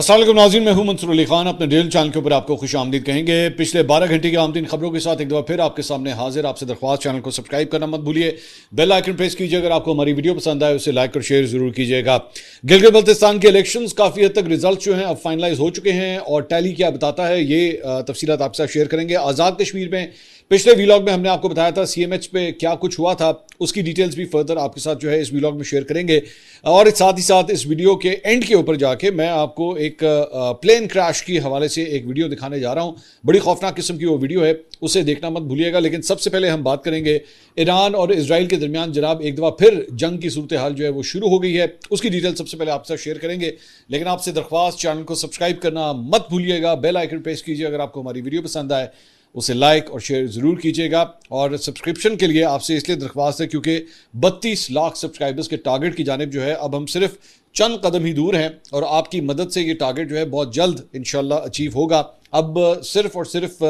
अस्सलाम वालेकुम नाज़रीन, मैं हूं मंसूर अली खान। अपने डेली चैनल के ऊपर आपको खुश आमदीद कहेंगे। पिछले 12 घंटे की आमदीन खबरों के साथ एक दफ़ा फिर आपके सामने हाजिर। आपसे दरख्वास्त, चैनल को सब्सक्राइब करना मत भूलिए, बेल आइकन प्रेस कीजिए। अगर आपको हमारी वीडियो पसंद आए उसे लाइक और शेयर जरूर कीजिएगा। गिलगित बल्तिस्तान के इलेक्शंस काफ़ी हद तक रिजल्ट जो हैं अब फाइनलाइज हो चुके हैं और टैली क्या बताता है ये तफसीलात आपके साथ शेयर करेंगे। आज़ाद कश्मीर में पिछले वीलॉग में हमने आपको बताया था CMH पे क्या कुछ हुआ था, उसकी डिटेल्स भी फर्दर आपके साथ जो है इस वीलॉग में शेयर करेंगे। और साथ ही साथ इस वीडियो के एंड के ऊपर जाके मैं आपको एक प्लेन क्रैश के हवाले से एक वीडियो दिखाने जा रहा हूं। बड़ी खौफनाक किस्म की वो वीडियो है, उसे देखना मत भूलिएगा। लेकिन सबसे पहले हम बात करेंगे ईरान और इजराइल के दरमियान जनाब एक दफ़ा फिर जंग की सूरत हाल जो है वो शुरू हो गई है। उसकी डिटेल सबसे पहले आपसे शेयर करेंगे। लेकिन आपसे दरख्वास्त, चैनल को सब्सक्राइब करना मत भूलिएगा, बेल आइकन प्रेस कीजिए। अगर आपको हमारी वीडियो पसंद आए उसे लाइक और शेयर ज़रूर कीजिएगा। और सब्सक्रिप्शन के लिए आपसे इसलिए दरख्वास्त है क्योंकि 32 लाख सब्सक्राइबर्स के टारगेट की जानिब जो है अब हम सिर्फ चंद कदम ही दूर हैं और आपकी मदद से ये टारगेट जो है बहुत जल्द इंशाल्लाह अचीव होगा। अब सिर्फ और सिर्फ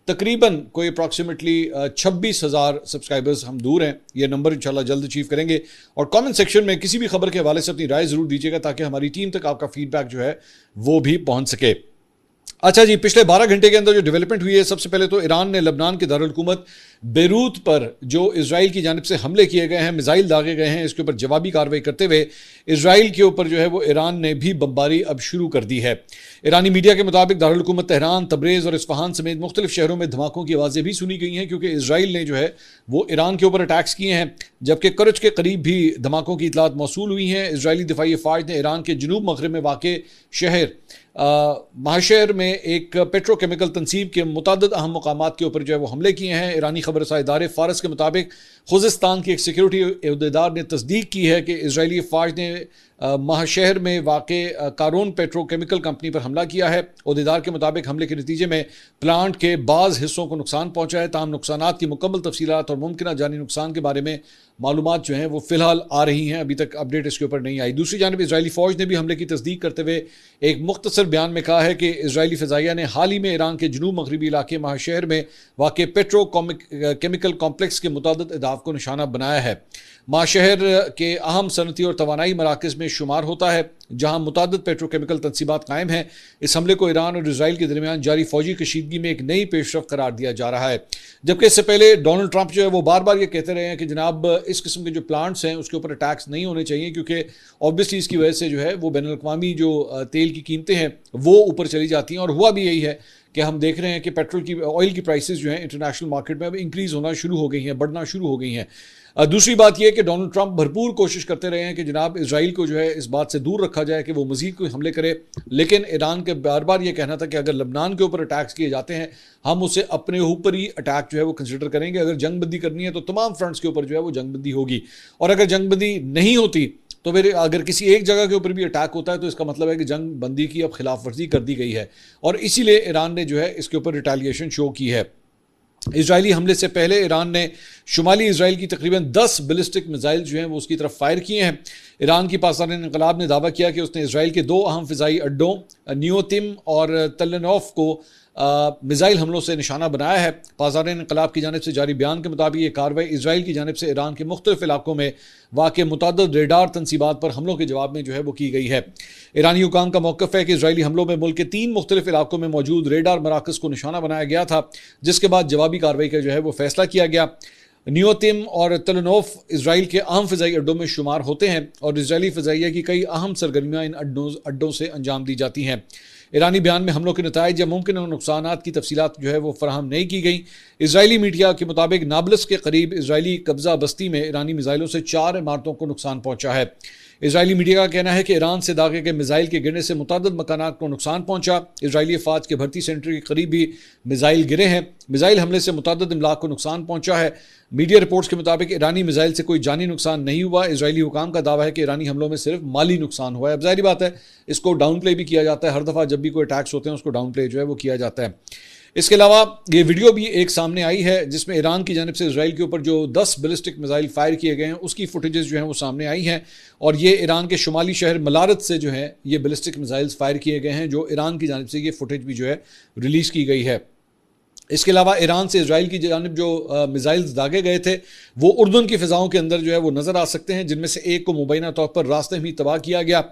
तकरीबन कोई अप्रॉक्सीमेटली 26,000 सब्सक्राइबर्स हम दूर हैं। ये नंबर इंशाल्लाह जल्द अचीव करेंगे। और कमेंट सेक्शन में किसी भी खबर के हवाले से अपनी राय ज़रूर दीजिएगा ताकि हमारी टीम तक आपका फीडबैक जो है वो भी पहुँच सके। अच्छा जी, पिछले 12 घंटे के अंदर जो डेवलपमेंट हुई है, सबसे पहले तो ईरान ने लबनान के दारुल हुकूमत बेरूत पर जो इजराइल की जानिब से हमले किए गए हैं, मिसाइल दागे गए हैं, इसके ऊपर जवाबी कार्रवाई करते हुए इजराइल के ऊपर जो है वो ईरान ने भी बमबारी अब शुरू कर दी है। ईरानी मीडिया के मुताबिक दारुल हुकूमत तेहरान, तब्रेज़ और इस्फहान समेत मुख्तलिफ शहरों में धमाकों की आवाज़ें भी सुनी गई हैं क्योंकि इजराइल ने जो है वो ईरान के ऊपर अटैक्स किए हैं। जबकि करच के करीब भी धमाकों की इतलात मौसूल हुई हैं। इजरायली दिफाई फ़ौज ने ईरान के जनूब मगरब में वाक़ शहर महाशहर में एक पेट्रोकेमिकल तनसीब के मुतअद्दिद अहम मकामात के ऊपर जो है वो हमले किए हैं। ईरानी खबर रसा इदारे फारस के मुताबिक खुजिस्तान के एक सिक्योरिटी अहदेदार ने तस्दीक की है कि इजरायली फ़ौज ने महाशहर में वाक़े कारून पेट्रोकेमिकल कंपनी पर हमला किया है। अहदेदार के मुताबिक हमले के नतीजे में प्लांट के बाज़ हिस्सों को नुकसान पहुंचा है। ताहम नुकसानात की मुकम्मल तफसीलात और मुमकिन जानी नुकसान के बारे में मालूमात जो हैं वो फ़िलहाल आ रही हैं, अभी तक अपडेट इसके ऊपर नहीं आई। दूसरी जानब इजरायली फ़ौज ने भी हमले की तस्दीक करते हुए एक मुख्तसर बयान में कहा है कि इजरायली फ़िज़ाइया ने हाल ही में ईरान के जनूब मगरबी इलाके महाशहर में वाक़ पेट्रोकेमिकल कॉम्प्लेक्स के मुतअद्दिद अहदाफ को निशाना बनाया है। महाशहर के अहम सनती और तवानाई मराकज़ में शुमार होता है जहाँ मुतअद्दिद पेट्रोकेमिकल तनसीबात कायम हैं। इस हमले को ईरान और इजराइल के दरमियान जारी फौजी कशीदगी में एक नई पेशरफ्त करार दिया जा रहा है। जबकि इससे पहले डोनाल्ड ट्रंप जो है वो बार बार ये कहते रहे हैं कि जनाब इस किस्म के जो प्लांट्स हैं उसके ऊपर अटैक्स नहीं होने चाहिए क्योंकि ऑब्वियसली इसकी वजह से जो है वो बैनुल-अक़वामी जो तेल की कीमतें हैं वो ऊपर चली जाती हैं। और हुआ भी यही है कि हम देख रहे हैं कि पेट्रोल की, ऑयल की प्राइसेस जो हैं इंटरनेशनल मार्केट में अब इंक्रीज़ होना शुरू हो गई हैं, बढ़ना शुरू हो गई हैं। दूसरी बात यह कि डोनाल्ड ट्रंप भरपूर कोशिश करते रहे हैं कि जनाब इजराइल को जो है इस बात से दूर रखा जाए कि वो मजीद कोई हमले करे। लेकिन ईरान के बार बार ये कहना था कि अगर लबनान के ऊपर अटैक्स किए जाते हैं हम उसे अपने ऊपर ही अटैक जो है वो कंसिडर करेंगे। अगर जंगबंदी करनी है तो तमाम फ्रंट्स के ऊपर जो है वो जंगबंदी होगी। और अगर जंगबंदी नहीं होती तो फिर अगर किसी एक जगह के ऊपर भी अटैक होता है तो इसका मतलब है कि जंग बंदी की अब खिलाफ वर्जी कर दी गई है और इसीलिए ईरान ने जो है इसके ऊपर रिटेलिएशन शो की है। इजरायली हमले से पहले ईरान ने शुमाली इजराइल की तकरीबन 10 बैलिस्टिक मिसाइल जो हैं वो उसकी तरफ फायर किए हैं। ईरान की पाकिस्तान इनकलाब ने दावा किया कि उसने इजराइल के 2 अहम फ़िज़ाई अड्डों नियोतिम और तल्लनोफ को मिसाइल हमलों से निशाना बनाया है। पाकिस्तान इनकलाब की जानिब से जारी बयान के मुताबिक ये कार्रवाई इजराइल की जानिब से ईरान के मुख्तलिफ इलाकों में वाक़ मुतअद्दिद रेडार तनसीबात पर हमलों के जवाब में जो है वो की गई है। ईरानी हुकाम का मौक़िफ़ है कि इजरायली हमलों में मुल्क के 3 मुख्तलिफ इलाकों में मौजूद रेडार मराकज़ को निशाना बनाया गया था, जिसके बाद जवाबी कार्रवाई का जो है वो फैसला किया गया। नियोतिम और तलनोफ इजराइल के अहम फ़िज़ाई अड्डों में शुमार होते हैं और इजरायली फ़िज़ाइया की कई अहम सरगर्मियाँ इन अड्डों से अंजाम दी जाती हैं। ईरानी बयान में हमलों के नताइज या मुमकिन नुकसानात की तफसीलात जो है वो फराहम नहीं की गई। इजरायली मीडिया के मुताबिक नाबलस के करीब इजरायली कब्ज़ा बस्ती में ईरानी मिसाइलों से 4 इमारतों को नुकसान पहुँचा है। इजरायली मीडिया का कहना है कि ईरान से दागे गए मिसाइल के गिरने से मुतअद्दिद मकानात को नुकसान पहुंचा। इजरायली फ़ौज के भर्ती सेंटर के करीब भी मिसाइल गिरे हैं। मिसाइल हमले से मुतअद्दिद इमलाक को नुकसान पहुंचा है। मीडिया रिपोर्ट्स के मुताबिक ईरानी मिसाइल से कोई जानी नुकसान नहीं हुआ। इजरायली हुकाम का दावा है कि ईरानी हमलों में सिर्फ माली नुकसान हुआ है। अब ज़ाहिर बात है इसको डाउन प्ले भी किया जाता है, हर दफ़ा जब भी कोई अटैक्स होते हैं उसको डाउन प्ले जो है वो किया जाता है। इसके अलावा ये वीडियो भी एक सामने आई है जिसमें ईरान की जानिब से इजराइल के ऊपर जो 10 बैलिस्टिक मिसाइल फायर किए गए हैं उसकी फुटेजेस जो हैं वो सामने आई हैं और ये ईरान के शुमाली शहर मलारत से जो है ये बैलिस्टिक मिसाइल्स फायर किए गए हैं, जो ईरान की जानिब से ये फुटेज भी जो है रिलीज़ की गई है। इसके अलावा ईरान से इजराइल की जानिब जो मिसाइल्स दागे गए थे वो उर्दून की फ़िज़ाओं के अंदर जो है वो नज़र आ सकते हैं, जिनमें से एक को मुबैना तौर पर रास्ते में ही तबाह किया गया।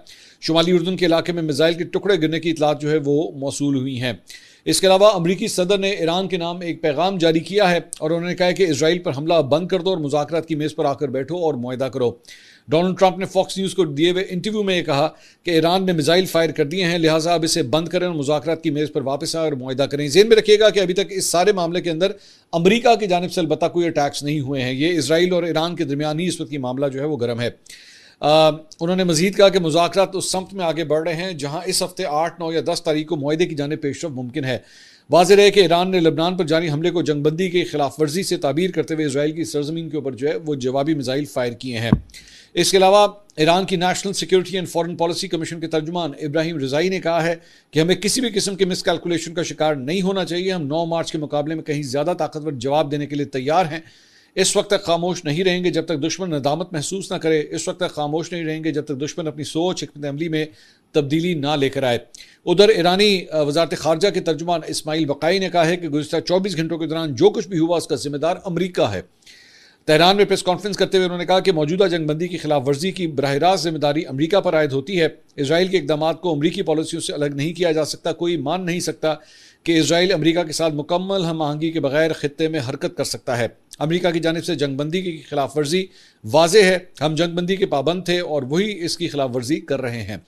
शुमाली उर्दून के इलाके में मिसाइल के टुकड़े गिरने की इतलात जो है वो मौसूल हुई हैं। इसके अलावा अमरीकी सदर ने ईरान के नाम एक पैगाम जारी किया है और उन्होंने कहा है कि इजराइल पर हमला बंद कर दो और मुज़ाकरात की मेज़ पर आकर बैठो और मुआहदा करो। डोनाल्ड ट्रंप ने फॉक्स न्यूज़ को दिए हुए इंटरव्यू में यह कहा कि ईरान ने मिसाइल फायर कर दिए हैं, लिहाजा अब इसे बंद करें और मुज़ाकरात की मेज़ पर वापस आए और मुआहदा करें। ज़हन में रखिएगा कि अभी तक इस सारे मामले के अंदर अमरीका की जानिब से अलबत्ता कोई अटैक्स नहीं हुए हैं। ये इजराइल और ईरान के दरमियान ही इस वक्त की मामला जो है वो गर्म है। उन्होंने मजीद कहा कि मुज़ाकरात उस समत में आगे बढ़ रहे हैं जहाँ इस हफ्ते 8, 9 या 10 तारीख को मुआहदे की जानिब पेशरफ मुमकिन है। वाज़ेह है कि ईरान ने लबनान पर जारी हमले को जंगबंदी की खिलाफ वर्जी से ताबीर करते हुए इजराइल की सरजमीन के ऊपर जो है वो जवाबी मिसाइल फायर किए हैं। इसके अलावा ईरान की national security and foreign policy commission के तर्जुमान इब्राहिम रज़ाई ने कहा है कि हमें किसी भी किस्म के मिसकैलकुलेशन का शिकार नहीं होना चाहिए। हम 9 मार्च के मुकाबले में कहीं ज़्यादा ताकतवर जवाब देने के लिए तैयार हैं। इस वक्त तक खामोश नहीं रहेंगे जब तक दुश्मन नदामत महसूस ना करे। इस वक्त तक खामोश नहीं रहेंगे जब तक दुश्मन अपनी सोच हिकमत अमली में तब्दीली ना लेकर आए। उधर ईरानी वजारत खारजा के तर्जुमान इस्माइल बकाई ने कहा है कि गुज़िश्ता 24 घंटों के दौरान जो कुछ भी हुआ उसका जिम्मेदार अमरीका है। तेहरान में प्रेस कॉन्फ्रेंस करते हुए उन्होंने कहा कि मौजूदा जंगबंदी की खिलाफ वर्जी की बराह रास्त जिम्मेदारी अमरीका पर आयद होती है। इजराइल के इकदाम को अमरीकी पॉलिसियों से अलग नहीं किया जा सकता। कोई मान नहीं सकता कि इजराइल अमरीका के साथ मुकम्मल हम आहंगी के बगैर खित्ते में हरकत कर सकता है। अमरीका की जानिब से जंगबंदी की खिलाफ वर्जी वाज़ेह है। हम जंगबंदी के पाबंद थे और वही इसकी खिलाफ वर्जी कर रहे हैं।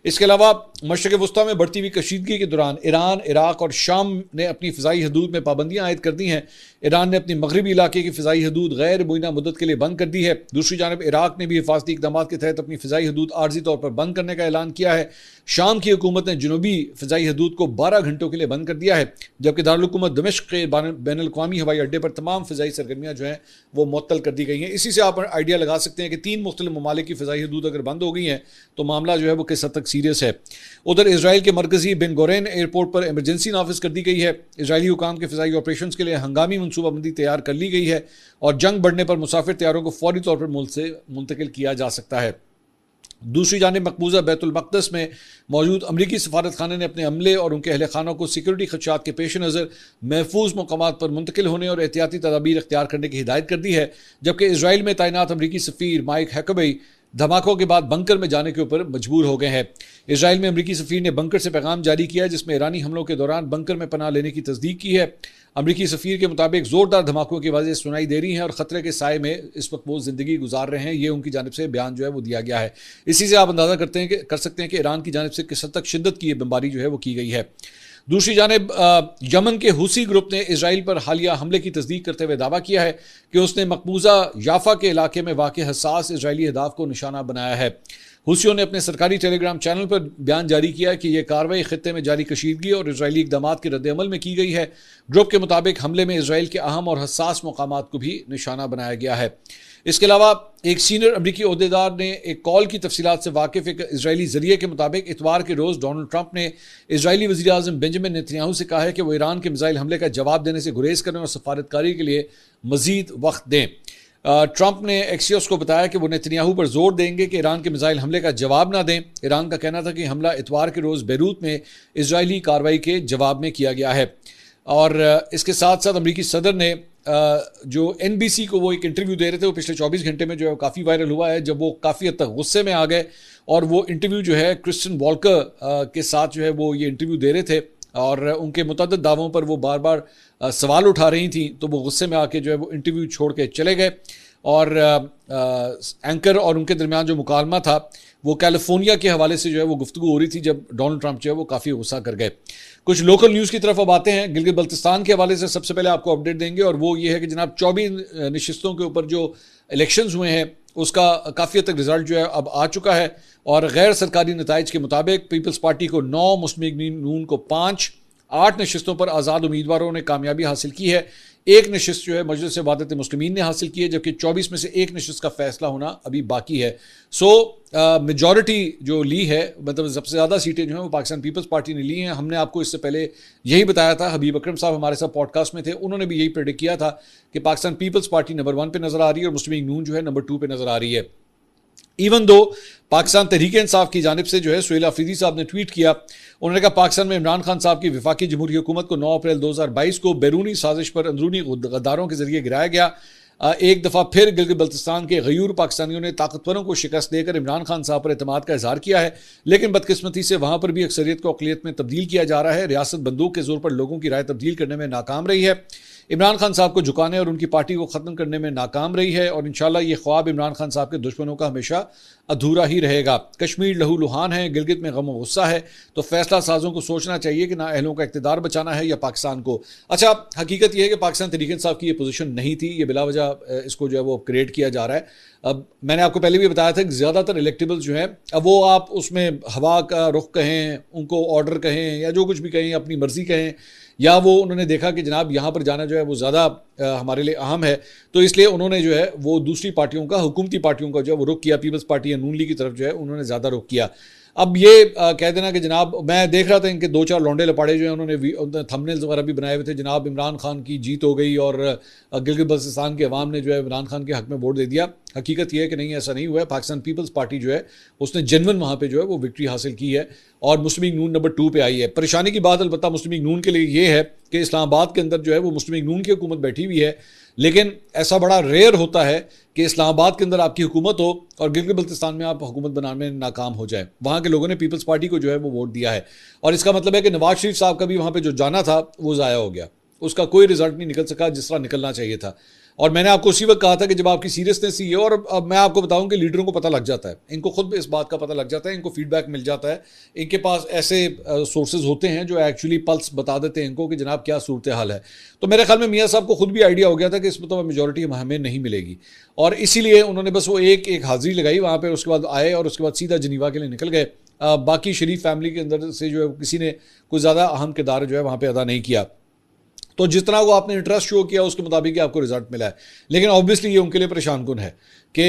इसके अलावा मशरक़ वस्ता में बढ़ती हुई कशीदगी के दौरान ईरान, इराक और शाम ने अपनी फ़िज़ाई हदूद में पाबंदियाँ आयद कर दी हैं। ईरान ने अपनी मगरबी इलाके की फ़िज़ाई हदूद गैर मुइना मुद्दत के लिए बंद कर दी है। दूसरी जानब इराक ने भी हिफाजती इक़दामात के तहत अपनी फ़िज़ाई हदूद आर्जी तौर पर बंद करने का ऐलान किया है। शाम की हुकूमत ने जनूबी फ़िज़ाई हदूद को 12 घंटों के लिए बंद कर दिया है, जबकि दारुल हुकूमत दमिश्क के बैनुल अक़वामी हवाई अड्डे पर तमाम फ़िज़ाई सरगर्मियाँ जो हैं वो मुअत्तल कर दी गई हैं। इसी से आप आइडिया लगा सकते हैं कि 3 मुख्तलिफ ममालिक की फ़िज़ाई हदूद अगर बंद हो गई हैं तो मामला जो है वो किस हद तक सीरियस है। उधर इजराइल के मरकजी बिन गोरेन एयरपोर्ट पर इमरजेंसी नाफिज कर दी गई है। इजरायली हुकाम के फ़िज़ाई ऑपरेशन के लिए हंगामी मनसूबाबंदी तैयार कर ली गई है और जंग बढ़ने पर मुसाफिर तैयारों को फौरी तौर पर मुल्क से मुंतकिल किया जा सकता है। दूसरी जानिब मकबूजा बैतुल मक़दस में मौजूद अमरीकी सफारत खाने ने अपने अमले और उनके अहल खानों को सिक्योरिटी खदशात के पेश नज़र महफूज मकामात पर मुंतकिल होने और एहतियाती तदाबीर इख्तियार करने की हिदायत कर दी है, जबकि इसराइल में तैनात अमरीकी सफ़ीर माइक हैकबी धमाकों के बाद बंकर में जाने के ऊपर मजबूर हो गए हैं। इसराइल में अमरीकी सफ़ीर ने बंकर से पैगाम जारी किया जिसमें ईरानी हमलों के दौरान बंकर में पनाह लेने की तस्दीक की है। अमरीकी सफ़ीर के मुताबिक ज़ोरदार धमाकों की आवाज़ें सुनाई दे रही हैं और ख़तरे के साए में इस वक्त वो ज़िंदगी गुजार रहे हैं। ये उनकी जानिब से बयान जो है वो दिया गया है। इसी से आप अंदाज़ा कर सकते हैं कि ईरान की जानिब से किस हद तक शिद्दत की बमबारी जो है वो की गई है। दूसरी जानिब यमन के हुसी ग्रुप ने इसराइल पर हालिया हमले की तस्दीक करते हुए दावा किया है कि उसने मकबूजा याफा के इलाके में वाक़ हसास इसराइली अहदाफ को निशाना बनाया है। हुसियों ने अपने सरकारी टेलीग्राम चैनल पर बयान जारी किया कि यह कार्रवाई खित्ते में जारी कशीदगी और इसराइली इक़दामात के रद्द-ए-अमल में की गई है। ग्रुप के मुताबिक हमले में इसराइल के अहम और हसास मकामात को भी निशाना बनाया गया है। इसके अलावा एक सीनियर अमरीकी ओहदेदार ने एक कॉल की तफसीलात से वाकिफ एक इसराइली जरिए के मुताबिक इतवार के रोज़ डोनाल्ड ट्रंप ने इसराइली वज़ीर आज़म बेंजामिन नेतन्याहू से कहा है कि वो ईरान के मिसाइल हमले का जवाब देने से गुरेज करें और सफारतकारी के लिए मज़ीद वक्त दें। ट्रंप ने एक्सियोस को बताया कि वो नेतन्याहू पर जोर देंगे कि ईरान के मिसाइल हमले का जवाब ना दें। ईरान का कहना था कि हमला इतवार के रोज़ बैरूत में इसराइली कार्रवाई के जवाब में किया गया है। और इसके साथ साथ अमरीकी सदर ने जो NBC को वो एक इंटरव्यू दे रहे थे वो पिछले 24 घंटे में जो है काफ़ी वायरल हुआ है, जब वो काफ़ी हद तक गुस्से में आ गए और वो इंटरव्यू जो है क्रिस्टियन वॉल्कर के साथ जो है वो ये इंटरव्यू दे रहे थे और उनके मुतअद्दिद दावों पर वो बार बार सवाल उठा रही थी, तो वो गुस्से में आके जो है वो इंटरव्यू छोड़ के चले गए और एंकर और उनके दरमियान जो मुकालमा था वो कैलिफोर्निया के हवाले से जो है वो गुफ्तगू हो रही थी, जब डोनाल्ड ट्रंप जो है वो काफ़ी गुस्सा कर गए। कुछ लोकल न्यूज़ की तरफ अब आते हैं। गिलगित बल्तिस्तान के हवाले से सबसे पहले आपको अपडेट देंगे और वो ये है कि जनाब 24 नशिस्तों के ऊपर जो इलेक्शंस हुए हैं उसका काफ़ी हद तक रिजल्ट जो है अब आ चुका है और गैर सरकारी नताइज के मुताबिक पीपल्स पार्टी को 9, मुस्लिम लीग नून को 5, 8 नशिस्तों पर आज़ाद उम्मीदवारों ने कामयाबी हासिल की है। एक नशिस्त जो है मजलिस वहादत मुस्लिमीन ने हासिल की है, जबकि 24 में से एक नशिस्त का फैसला होना अभी बाकी है। मेजॉरिटी जो ली है, मतलब सबसे ज़्यादा सीटें जो हैं वो पाकिस्तान पीपल्स पार्टी ने ली हैं। हमने आपको इससे पहले यही बताया था, हबीब अकरम साहब हमारे साथ पॉडकास्ट में थे, उन्होंने भी यही प्रेडिक्ट किया था कि पाकिस्तान पीपल्स पार्टी नंबर 1 पे नज़र आ रही है और मुस्लिम लीग नून जो है नंबर 2 पे नज़र आ रही है। इवन दो पाकिस्तान तहरीक इंसाफ की जानिब से जो है सुहेल अफरीदी साहब ने ट्वीट किया, उन्होंने कहा पाकिस्तान में इमरान खान साहब की वफाकी जमहूरी हुकूमत को 9 अप्रैल 2022 को बैरूनी साजिश पर अंदरूनी गद्दारों के जरिए गिराया गया। एक दफ़ा फिर गिलगित बल्तिस्तान के गयूर पाकिस्तानियों ने ताकतवरों को शिकस्त देकर इमरान खान साहब पर एतमाद का इजहार किया है, लेकिन बदकिस्मती से वहां पर भी अक्सरियत को अक़लियत में तब्दील किया जा रहा है। रियासत बंदूक के जोर पर लोगों की राय तब्दील करने में नाकाम रही है, इमरान खान साहब को झुकाने और उनकी पार्टी को ख़त्म करने में नाकाम रही है, और इंशाल्लाह ये ख्वाब इमरान खान साहब के दुश्मनों का हमेशा अधूरा ही रहेगा। कश्मीर लहू लुहान है, गिलगित में गम गुस्सा है, तो फैसला साजों को सोचना चाहिए कि ना अहलों का इक़्तिदार बचाना है या पाकिस्तान को। अच्छा, हकीकत यह है कि पाकिस्तान तहरीक इंसाफ की ये पोजीशन नहीं थी, ये बिलावजह इसको जो है वो अपग्रेड किया जा रहा है। अब मैंने आपको पहले भी बताया था कि ज़्यादातर इलेक्टेबल्स जो हैं, अब वो आप उसमें हवा का रुख कहें, उनको ऑर्डर कहें या जो कुछ भी कहें, अपनी मर्जी कहें, या वो उन्होंने देखा कि जनाब यहाँ पर जाना जो है वो ज़्यादा हमारे लिए अहम है, तो इसलिए उन्होंने जो है वो दूसरी पार्टियों का, हुकूमती पार्टियों का जो है वो रुख किया, पीपल्स पार्टी या नून लीग की तरफ जो है उन्होंने ज़्यादा रुख किया। अब ये कह देना कि जनाब, मैं देख रहा था इनके 2-4 लौंडे लपाड़े जो हैं उन्होंने थंबनेल्स वगैरह भी बनाए हुए थे, जनाब इमरान खान की जीत हो गई और गिलगित बल्तिस्तान के अवाम ने जो है इमरान खान के हक़ में वोट दे दिया। हकीकत यह है कि नहीं, ऐसा नहीं हुआ है। पाकिस्तान पीपल्स पार्टी जो है उसने जेन्युइन वहाँ पे जो है वो विक्ट्री हासिल की है और मुस्लिम लीग नून नंबर 2 पे आई है। परेशानी की बात अलबत्ता मुस्लिम लीग नून के लिए ये है कि इस्लामाबाद के अंदर जो है वो मुस्लिम लीग नून की हुकूमत बैठी हुई है, लेकिन ऐसा बड़ा रेयर होता है कि इस्लामाबाद के अंदर आपकी हुकूमत हो और गिलगित बल्तिस्तान में आप हुकूमत बनाने में नाकाम हो जाए। वहाँ के लोगों ने पीपल्स पार्टी को जो है वो वोट दिया है, और इसका मतलब है कि नवाज शरीफ साहब का भी वहाँ पे जो जाना था वो ज़ाया हो गया, उसका कोई रिजल्ट नहीं निकल सका जिस तरह निकलना चाहिए था। और मैंने आपको उसी वक्त कहा था कि जब आपकी सीरियसनेस ही है, और अब मैं आपको बताऊं कि लीडरों को पता लग जाता है, इनको खुद इस बात का पता लग जाता है, इनको फीडबैक मिल जाता है, इनके पास ऐसे सोर्सेज होते हैं जो एक्चुअली पल्स बता देते हैं इनको कि जनाब क्या सूरत हाल है। तो मेरे ख्याल में मियाँ साहब को खुद भी आइडिया हो गया था कि इस मतलब मेजॉरिटी हमें नहीं मिलेगी, और इसीलिए उन्होंने बस वो एक हाजिरी लगाई वहाँ पर, उसके बाद आए और उसके बाद सीधा जिनीवा के लिए निकल गए। बाकी शरीफ फैमिली के अंदर से जो है किसी ने कोई ज़्यादा अहम किरदार जो है वहाँ पर अदा नहीं किया, तो जितना वो आपने इंटरेस्ट शो किया उसके मुताबिक आपको रिजल्ट मिला है। लेकिन ऑब्वियसली ये उनके लिए परेशान कुन है कि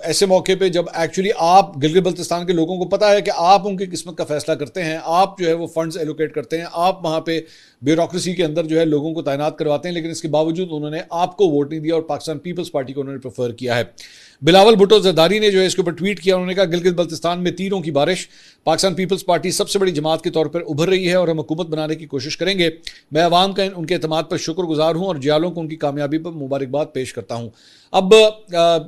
ऐसे मौके पे जब एक्चुअली आप गिलगित बल्तिस्तान के लोगों को पता है कि आप उनकी किस्मत का फैसला करते हैं, आप जो है वो फंड्स एलोकेट करते हैं, आप वहाँ पे ब्यूरोक्रेसी के अंदर जो है लोगों को तैनात करवाते हैं, लेकिन इसके बावजूद उन्होंने आपको वोट नहीं दिया और पाकिस्तान पीपल्स पार्टी को उन्होंने प्रेफर किया है। बिलावल भुट्टो जरदारी ने जो है इसके ऊपर ट्वीट किया, उन्होंने कहा गिलगित बल्तिस्तान में तीरों की बारिश, पाकिस्तान पीपल्स पार्टी सबसे बड़ी जमात के तौर पर उभर रही है और हम हुकूमत बनाने की कोशिश करेंगे। मैं अवाम का उनके एतमाद पर शुक्रगुजार हूँ और जियालों को उनकी कामयाबी पर मुबारकबाद पेश करता हूँ। अब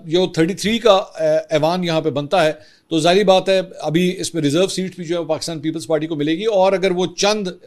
जो 33 का ऐवान यहाँ पे बनता है, तो जाहिर बात है अभी इसमें रिजर्व सीट भी जो है पाकिस्तान पीपल्स पार्टी को मिलेगी, और अगर वो चंद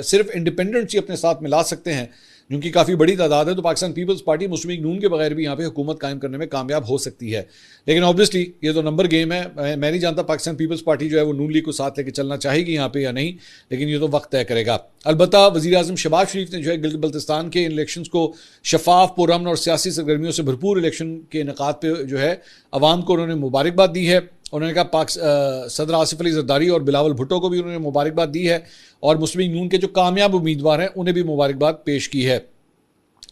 सिर्फ इंडिपेंडेंट्स ही अपने साथ मिला सकते हैं, जिनकी काफ़ी बड़ी तादाद है, तो पाकिस्तान पीपल्स पार्टी मुस्लिम लीग नून के बगैर भी यहाँ पे हुकूमत कायम करने में कामयाब हो सकती है। लेकिन ऑब्वियसली ये तो नंबर गेम है, मैं नहीं जानता पाकिस्तान पीपल्स पार्टी जो है वो नून लीग को साथ लेकर चलना चाहेगी यहाँ पे या नहीं, लेकिन ये तो वक्त तय करेगा। अलबत्ता वज़ीर आज़म शहबाज शरीफ ने जो है गिलगित बल्तिस्तान के इलेक्शन को शफाफ, पुरअमन और सियासी सरगर्मियों से भरपूर इलेक्शन के इनेकाद पर जो है अवाम को उन्होंने मुबारकबाद दी है। उन्होंने कहा सदर आसिफ अली जरदारी और बिलावल भुट्टो को भी उन्होंने मुबारकबाद दी है, और मुस्लिम लीग नून के जो कामयाब उम्मीदवार हैं उन्हें भी मुबारकबाद पेश की है।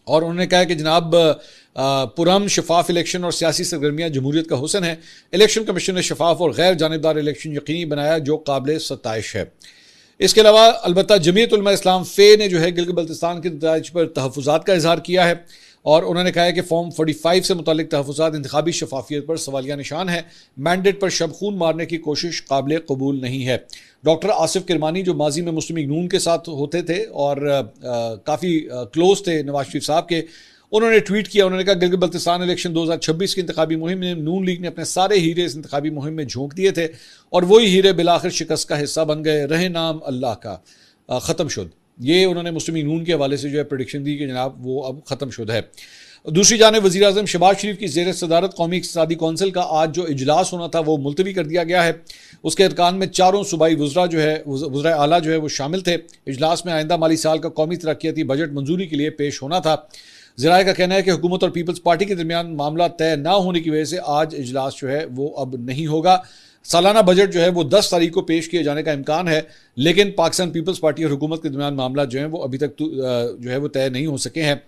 और उन्होंने कहा कि जनाब पुरअमन शफाफ इलेक्शन और सियासी सरगर्मियाँ जमहूरियत का हुसन है। इलेक्शन कमीशन ने शफाफ और गैर जानिबदार इलेक्शन यकीनी बनाया जो काबिल सताइश है। इसके अलावा अलबत्ता जमीयत उलमा इस्लाम फ़े ने जो है गिलगित बल्तिस्तान के नताइज पर तहफ़्फ़ुज़ात का इजहार किया है, और उन्होंने कहा है कि फॉर्म 45 से मुतालिक तहफ़्फ़ुज़ात इंतखाबी शफाफियत पर सवालिया निशान है। मैंडेट पर शब खून मारने की कोशिश काबिल कबूल नहीं है। डॉक्टर आसिफ किरमानी जो माजी में मुस्लिम लीग नून के साथ होते थे और काफ़ी क्लोज थे नवाज शरीफ साहब के, उन्होंने ट्वीट किया, उन्होंने कहा गिलगित बल्तिस्तान इलेक्शन 2026 की इंतखाबी मुहिम में नून लीग ने अपने सारे हीरे इस इंतखाबी मुहिम में झोंक दिए थे, और वही हीरे बिलाखिर शिकस्त का हिस्सा बन गए। रहे नाम अल्लाह का ख़त्म शुद। ये उन्होंने मुस्लिम लीग नून के हवाले से जो है प्रेडिक्शन दी कि जनाब वो अब ख़त्म शुद है। दूसरी जानिब वज़ीर आज़म शहबाज शरीफ की ज़ेर सदारत कौमी इक़्तिसादी कौंसिल का आज जो इजलास होना था वो मुलतवी कर दिया गया है। उसके अरकान में चारों सूबाई वज़रा जो है वज़रा आला जो है वो शामिल थे। इजलास में आइंदा माली साल का कौमी तरक्याती बजट मंजूरी के लिए पेश होना था। ज़राए का कहना है कि हुकूमत और पीपल्स पार्टी के दरमियान मामला तय ना होने की वजह से आज इजलास जो है वो अब नहीं होगा। सालाना बजट जो है वो 10 तारीख को पेश किए जाने का इम्कान है, लेकिन पाकिस्तान पीपल्स पार्टी और हुकूमत के दरमियान मामला जो है वो अभी तक जो है वो तय नहीं हो सके हैं।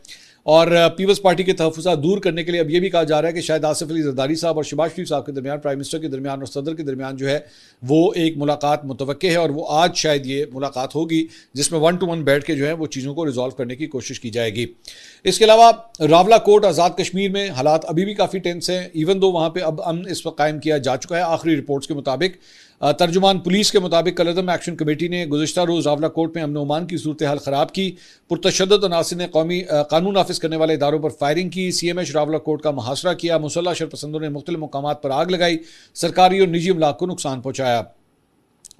और पीपल्स पार्टी के तहफ़्फ़ुज़ात दूर करने के लिए अब ये भी कहा जा रहा है कि शायद आसिफ अली जरदारी साहब और शहबाज शरीफ साहब के दरमियान, प्राइम मिनिस्टर के दरमियान और सदर के दरमियान जो है वो एक मुलाकात मुतवक्के है, और वो आज शायद ये मुलाकात होगी जिसमें 1 to 1 बैठ के जो है वो चीज़ों को रिजॉल्व करने की कोशिश की जाएगी। इसके अलावा रावला कोट आज़ाद कश्मीर में हालात अभी भी काफ़ी टेंस हैं, इवन दो वहाँ पे अब अमन इस वक्त कायम किया जा चुका है आखिरी रिपोर्ट्स के मुताबिक। तर्जुमान पुलिस के मुताबिक कलअदम एक्शन कमेटी ने गुज़िश्ता रोज़ रावला कोट में अमन ओमान की सूरत हाल ख़राब की। पुरतशद्दुद अनासिर ने कौमी कानून नाफिज करने वाले इदारों पर फायरिंग की। CMH रावला कोट का मुहासरा किया। मुसल्लह शरपसंदों ने मुख्तलिफ मकामात पर आग लगाई, सरकारी और निजी अमलाक को नुकसान पहुँचाया।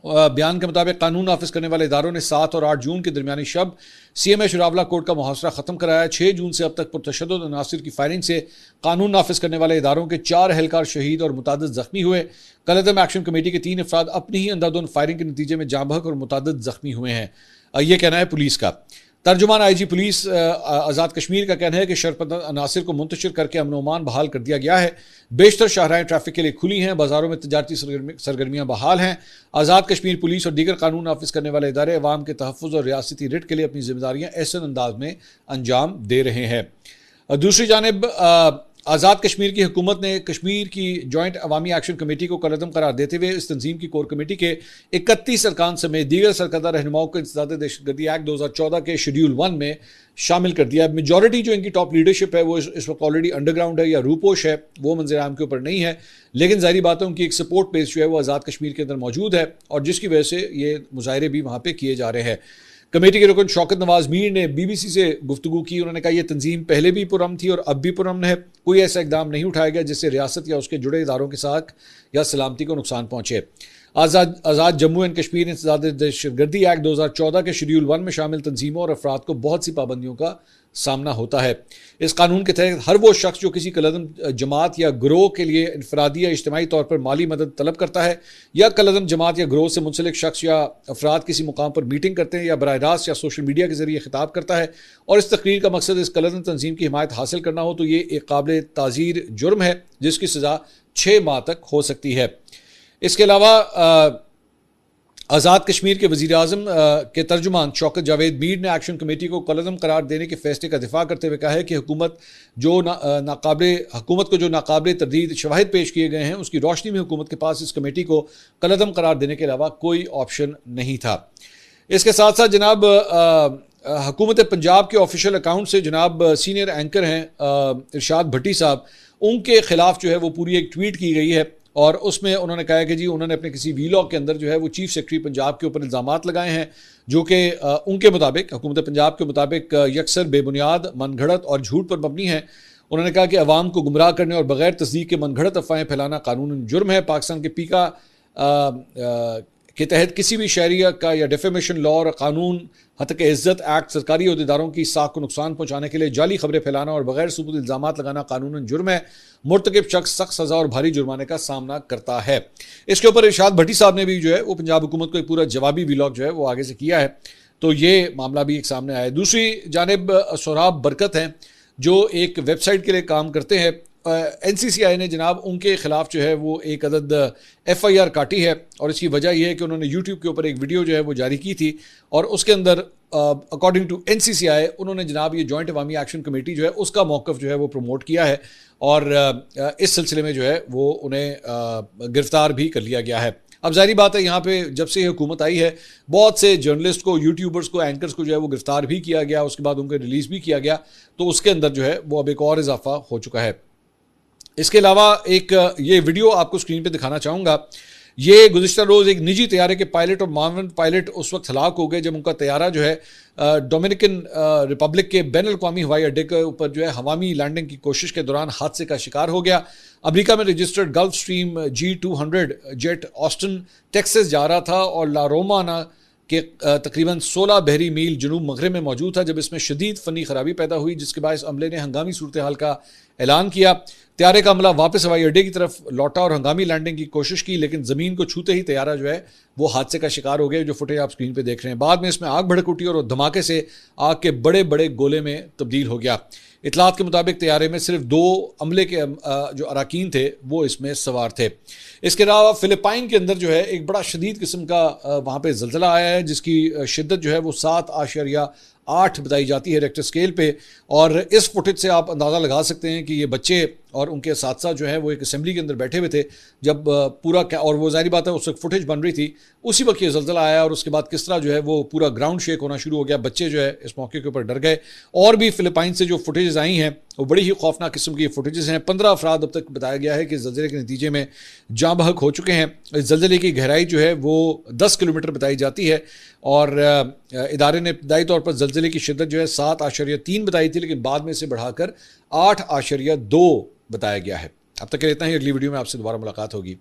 बयान के मुताबिक कानून नाफिज करने वाले इदारों ने 7 और 8 जून के दरमियानी शब CMH रावला कोट का मुहासरा ख़त्म कराया। 6 जून से अब तक पुरतशद्दुद अनासिर की फायरिंग से कानून नाफिज करने वाले इदारों के 4 एहलकार शहीद और मुतादिद जख्मी हुए। कलअदम एक्शन कमेटी के 3 अफराद अपनी ही अंधाधुंध फायरिंग के नतीजे में जाँ बहक और मुतादिद जख्मी हुए हैं, यह कहना है पुलिस का। तर्जुमान IG पुलिस आज़ाद कश्मीर का कहना है कि शरपसंद अनासिर को मुंतशिर करके अमन ओमान बहाल कर दिया गया है। बेशतर शाहराएं ट्रैफिक के लिए खुली हैं, बाजारों में तजारती सरगर्मियां बहाल हैं। आज़ाद कश्मीर पुलिस और दीगर कानून नाफिज करने वाले इदारे अवाम के तहफ़्फ़ुज़ और रियासती रिट के लिए अपनी जिम्मेदारियां ऐसे अंदाज में अंजाम दे रहे हैं। दूसरी जानिब आज़ाद कश्मीर की हुकूमत ने कश्मीर की जॉइंट अवामी एक्शन कमेटी को कलअदम करार देते हुए इस तंजीम की कोर कमेटी के 31 अरकान समेत दीगर सरकर्दा रहनुमाओं को इंसदाद दहशतगर्दी एक्ट 2014 के शेड्यूल 1 में शामिल कर दिया। मेजॉरिटी जो इनकी टॉप लीडरशिप है वो इस वक्त ऑलरेडी अंडरग्राउंड है या रूपोश है, वो मंजर आम के ऊपर नहीं है, लेकिन ज़ाहिर बात है उनकी एक सपोर्ट बेस जो है वो आज़ाद कश्मीर के अंदर मौजूद है, और जिसकी वजह से ये मुजाहरे भी वहाँ पर किए जा रहे हैं। कमेटी के रुकन शौकत नवाज मीर ने BBC से गुफ्तगू की। उन्होंने कहा यह तंजीम पहले भी पुरअमन थी और अब भी पुरअमन है। कोई ऐसा इकदाम नहीं उठाया गया जिससे रियासत या उसके जुड़े इदारों के साथ या सलामती को नुकसान पहुंचे। आज़ाद जम्मू एंड कश्मीर इंसदाद दहशतगर्दी एक्ट 2014 के शेड्यूल 1 में शामिल तंजीमों और अफराद को बहुत सी पाबंदियों का सामना होता है। इस कानून के तहत हर वो शख्स जो किसी कलअदम जमात या ग्रोह के लिए इनफरादी या इज्तिमाई तौर पर माली मदद तलब करता है, या कलअदम जमात या ग्रोह से मुंसलिक शख्स या अफराद किसी मुकाम पर मीटिंग करते हैं या बराह रास्त या सोशल मीडिया के जरिए खिताब करता है और इस तकरीर का मकसद इस कलअदम तंजीम की हिमायत हासिल करना हो, तो ये एक काबिल ताज़ीर जुर्म है जिसकी सज़ा 6 माह तक हो सकती है। इसके अलावा आज़ाद कश्मीर के वज़ीर आज़म के तर्जुमान शौकत जावेद मीर ने एक्शन कमेटी को कलअदम करार देने के फैसले का दिफा करते हुए कहा है कि हुकूमत को जो नाकाबिल तरदीद शवाहिद पेश किए गए हैं उसकी रोशनी में हुकूमत के पास इस कमेटी को कलअदम करार देने के अलावा कोई ऑप्शन नहीं था। इसके साथ साथ जनाब हुकूमत पंजाब के ऑफिशियल अकाउंट से जनाब सीनियर एंकर हैं इरशाद भट्टी साहब, उनके खिलाफ जो है वो पूरी एक ट्वीट की गई है और उसमें उन्होंने कहा कि जी उन्होंने अपने किसी वीलॉग के अंदर जो है वो चीफ सेक्रेटरी पंजाब के ऊपर इल्ज़ामात लगाए हैं जो कि उनके मुताबिक हुकूमत पंजाब के मुताबिक यकसर बेबुनियाद, मनगढ़ंत और झूठ पर मबनी है। उन्होंने कहा कि अवाम को गुमराह करने और बगैर तस्दीक के मनगढ़ंत अफवाहें फैलाना कानूनन जुर्म है। पाकिस्तान के पीका के तहत किसी भी शहरिया का या डिफेमेशन लॉ और कानून हतक इज़्ज़त एक्ट सरकारी अहदेदारों की साख को नुकसान पहुंचाने के लिए जाली खबरें फैलाना और बगैर सबूत इल्ज़ामात लगाना कानूनन जुर्म है। मुर्तकिब शख्स सख्त सज़ा और भारी जुर्माने का सामना करता है। इसके ऊपर इरशाद भट्टी साहब ने भी जो है वो पंजाब हुकूमत को एक पूरा जवाबी व्लॉग जो है वो आगे से किया है, तो ये मामला भी एक सामने आया है। दूसरी जानिब सोहराब बरकत हैं जो एक वेबसाइट के लिए काम करते हैं। NCCI ने जनाब उनके खिलाफ जो है वो एक अदद FIR काटी है और इसकी वजह यह है कि उन्होंने YouTube के ऊपर एक वीडियो जो है वो जारी की थी और उसके अंदर अकॉर्डिंग टू NCCI उन्होंने जनाब ये जॉइंट अवामी एक्शन कमेटी जो है उसका मौक़िफ़ जो है वो प्रमोट किया है और इस सिलसिले में जो है वो उन्हें गिरफ्तार भी कर लिया गया है। अब जाहिर बात है यहाँ पे जब से हुकूमत आई है बहुत से जर्नलिस्ट को, यूट्यूबर्स को, एंकर्स को जो है वो गिरफ्तार भी किया गया, उसके बाद उनको रिलीज़ भी किया गया, तो उसके अंदर जो है वो अब एक और इजाफा हो चुका है। इसके अलावा एक ये वीडियो आपको स्क्रीन पे दिखाना चाहूँगा। ये गुज़िश्ता रोज़ एक निजी तैयारे के पायलट और मावन पायलट उस वक्त हलाक हो गए जब उनका तैयारा जो है डोमिनिकन रिपब्लिक के बैनुल अक़वामी हवाई अड्डे के ऊपर जो है हवामी लैंडिंग की कोशिश के दौरान हादसे का शिकार हो गया। अमेरिका में registered gulf stream G200 jet Austin Texas जा रहा था और ला रोमाना के तकरीबन 16 बहरी मील जनूब मगरब में मौजूद था जब इसमें शदीद फ़नी खराबी पैदा हुई जिसके बायस अमले ने हंगामी सूरत हाल का ऐलान किया। तैयारे का अमला वापस हवाई अड्डे की तरफ लौटा और हंगामी लैंडिंग की कोशिश की, लेकिन ज़मीन को छूते ही तैयारा जो है वो हादसे का शिकार हो गया, जो फुटेज आप स्क्रीन पे देख रहे हैं। बाद में इसमें आग भड़क उठी और धमाके से आग के बड़े बड़े गोले में तब्दील हो गया। इतलात के मुताबिक तैयारे में सिर्फ 2 अमले के जो अराकीन थे वो इसमें सवार थे। इसके अलावा फ़िलिपाइन के अंदर जो है एक बड़ा शदीद किस्म का वहाँ पे ज़लज़ला आया है जिसकी शिद्दत जो है वो 7.8 8 बताई जाती है रेक्टर स्केल पे। और इस फुटेज से आप अंदाज़ा लगा सकते हैं कि ये बच्चे और उनके साथ साथ जो है वो एक असेंबली के अंदर बैठे हुए थे जब पूरा और वो जाहिर बात है उस वक्त फुटेज बन रही थी, उसी वक्त ये ज़लज़ला आया और उसके बाद किस तरह जो है वो पूरा ग्राउंड शेक होना शुरू हो गया। बच्चे जो है इस मौके के ऊपर डर गए। और भी फिलिपाइन से जो फुटेजेस आई हैं वो बड़ी ही खौफनाक किस्म की फुटेजेस हैं। 15 अफराद अब तक बताया गया है कि ज़लज़ले के नतीजे में जाँ बहक हो चुके हैं। इस ज़लज़ले की गहराई जो है वो 10 किलोमीटर बताई जाती है और इदारे ने इब्तदाई तौर पर ज़लज़ले की शिद्दत जो है 7.3 बताई थी, लेकिन बाद में इसे बढ़ाकर 8.2 बताया गया है। अब तक के लिए इतना ही। अगली वीडियो में आपसे दोबारा मुलाकात होगी।